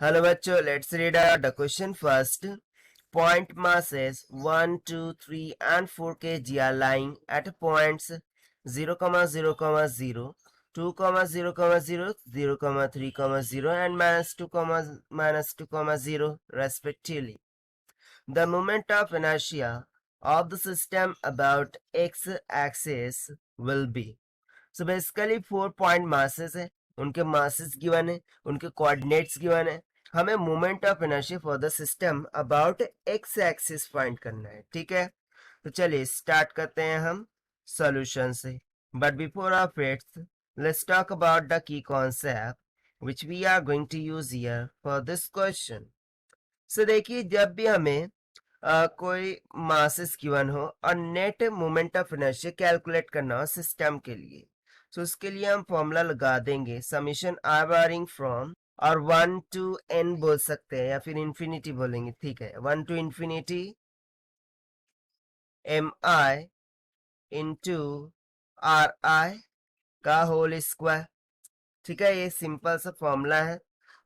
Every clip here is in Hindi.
Hello bachcho, let's read out the question first. Point masses 1, 2, 3 and 4 kg are lying at points 0, 0, 0, 2, 0, 0, 0, 3, 0 and minus 2, 0 respectively. The moment of inertia of the system about x-axis will be. So basically 4 point masses है, उनके masses given है, उनके coordinates given है. हमें moment of inertia for the system about X axis find करना है. ठीक है, तो चलिए स्टार्ट करते हैं हम सॉल्यूशन से. But before of it let's talk about the key concept which we are going to use here for this question. So देखिए, जब भी हमें कोई मासेस गिवन हो और net moment of inertia calculate करना हो सिस्टम के लिए, तो उसके लिए हम फॉर्मूला लगा देंगे समीशन आर बारिंग फ्रॉम, और 1 टू n बोल सकते हैं या फिर इंफिनिटी बोलेंगे. ठीक है, 1 to infinity M I into R I का होल स्क्वायर. ठीक है, ये सिंपल सा फॉर्मूला है,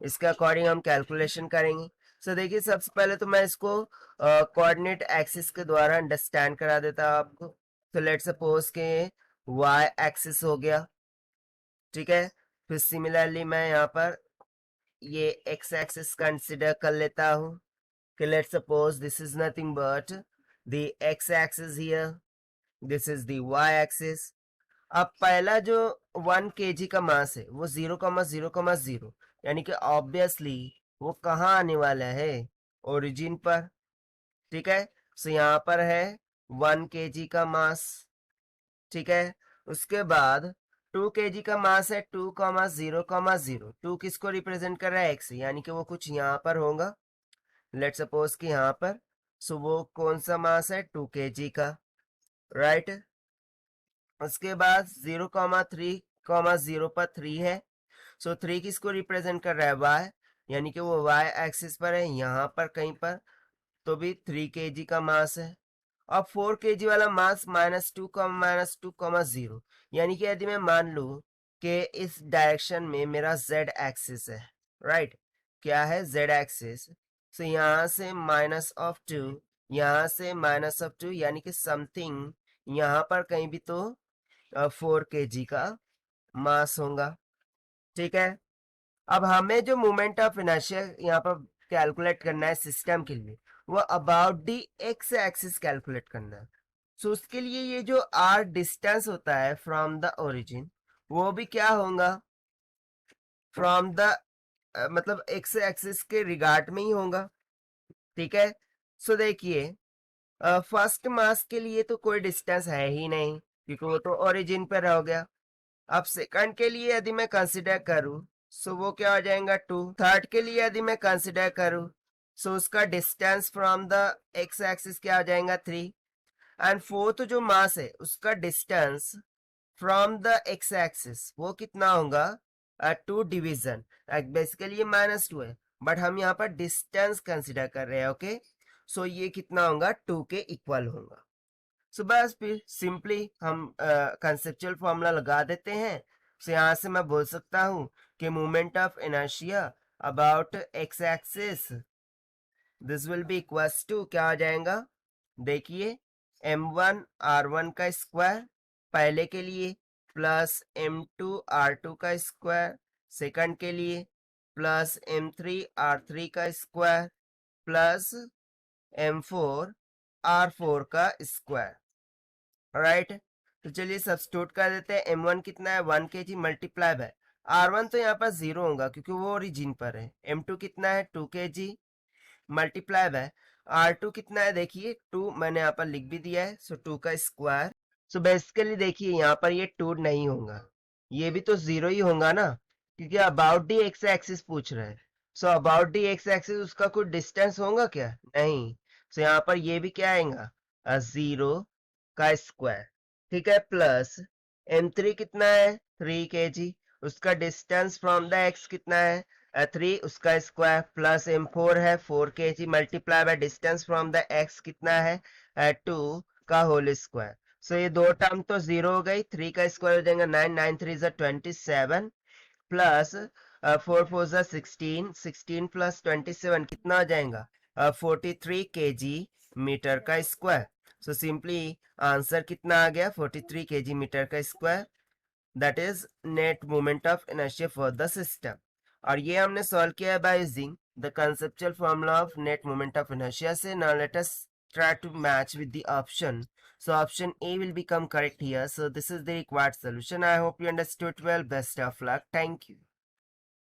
इसके अकॉर्डिंग हम कैलकुलेशन करेंगे. सो देखिए, सबसे पहले तो मैं इसको कोऑर्डिनेट एक्सिस के द्वारा अंडरस्टैंड करा देता हूँ आपको. तो लेट्स सपोज के वाई एक्सिस हो गया. ठीक है, फिर सिमिलरली मैं यहाँ पर ये एक्स एक्सिस कंसिडर कर लेता हूँ कि let's suppose this is nothing but the X axis here, this is the Y axis. अब पहला जो 1 kg का मास है वो 0, 0, 0, यानी कि ऑब्वियसली वो कहाँ आने वाला है, ओरिजिन पर. ठीक है, सो यहाँ पर है 1 kg का मास. ठीक है, उसके बाद 2 kg का मास है 2, 0, 0. 2 किसको रिप्रेजेंट कर रहा है, एक्स, यानी कि वो कुछ यहाँ पर होगा. लेट सपोज कि यहाँ पर, सो वो कौन सा मास है, 2 kg का, राइट. उसके बाद 0, 3, 0 पर 3 है. सो 3 किसको रिप्रेजेंट कर रहा है, वाई, यानी कि वो वाई एक्सिस पर है यहाँ पर कहीं पर, तो भी 3 kg का मास है. अब 4 kg वाला मास -2, -2, 0, यानी कि यदि मैं मान लूं कि इस डायरेक्शन में मेरा z एक्सिस है, राइट. क्या है, z एक्सिस. सो यहाँ से -2, यहाँ से -2, यानी कि समथिंग यहाँ पर कहीं भी तो 4 kg का मास होगा. ठीक है, अब हमें जो मोमेंट ऑफ इनर्शिया यहाँ पर कैलकुलेट करना है सिस्टम के लिए, वो about the x axis calculate करना है. सो उसके लिए ये जो आर डिस्टेंस होता है फ्रॉम द ओरिजिन, वो भी क्या होगा, फ्रॉम द मतलब एक्स एक्सिस के रिगार्ड में ही होगा. ठीक है, सो देखिए, फर्स्ट मास के लिए तो कोई डिस्टेंस है ही नहीं क्योंकि वो तो ओरिजिन पर हो गया. अब सेकंड के लिए यदि मैं कंसिडर करूं, सो वो क्या हो जाएगा, 2. थर्ड के लिए यदि मैं कंसिडर करूं, सो उसका distance from the X axis क्या हो जाएगा, 3. एंड फोर्थ जो मास है उसका distance from the X axis वो कितना होगा, 2 डिवीजन. बेसिकली ये -2 है, बट हम यहाँ पर डिस्टेंस कंसिडर कर रहे हैं. ओके, सो ये कितना होगा, 2 के इक्वल होगा. सो बस फिर सिंपली हम कंसेप्चुअल फॉर्मूला लगा देते हैं. सो यहाँ से मैं बोल सकता हूँ कि moment of inertia about X axis, this will be equals to क्या हो जाएगा, देखिए m1 r1 का स्क्वायर पहले के लिए, प्लस m2 r2 का स्क्वायर सेकंड के लिए, प्लस m3 r3 का स्क्वायर, प्लस m4 r4 का स्क्वायर, राइट. तो चलिए सब्स्टिट्यूट कर देते हैं. m1 कितना है, 1 kg मल्टीप्लाई बाय r1, तो यहाँ पर 0 होगा क्योंकि वो ओरिजिन पर है. m2 कितना है, 2 kg मल्टीप्लाई बाय r2 कितना है, देखिए 2 मैंने यहाँ पर लिख भी दिया है. सो 2 का स्क्वायर. सो बेसिकली देखिए यहाँ पर ये 2 नहीं होगा, ये भी तो 0 ही होगा ना, क्योंकि अबाउट दी एक्स एक्सिस पूछ रहे हैं. So about the x axis उसका कोई डिस्टेंस होगा क्या, नहीं. सो यहाँ पर ये भी क्या आएगा, 0 का स्क्वायर. ठीक है, प्लस m3 कितना है, 3 kg, उसका डिस्टेंस फ्रॉम द एक्स कितना है, 3, उसका स्क्वायर, प्लस m4 है 4 kg multiply by distance from the x कितना है, 2 का होल स्क्वायर. सो ये दो टर्म तो 0 हो गई, 3 का स्क्वायर हो जाएगा 9, 9 3 27, प्लस 4 4 जा 16, 16 प्लस 27 कितना आ जाएगा? 43 kg मीटर का स्क्वायर. सो सिंपली आंसर कितना आ गया? 43 kg मीटर का square. That is net moment of inertia for the system. और ये हमने सॉल्व किया है by using the conceptual formula of net moment of inertia से. Now let us try to match with the option. So option A will become correct here. So this is the required solution. I hope you understood well. Best of luck. Thank you.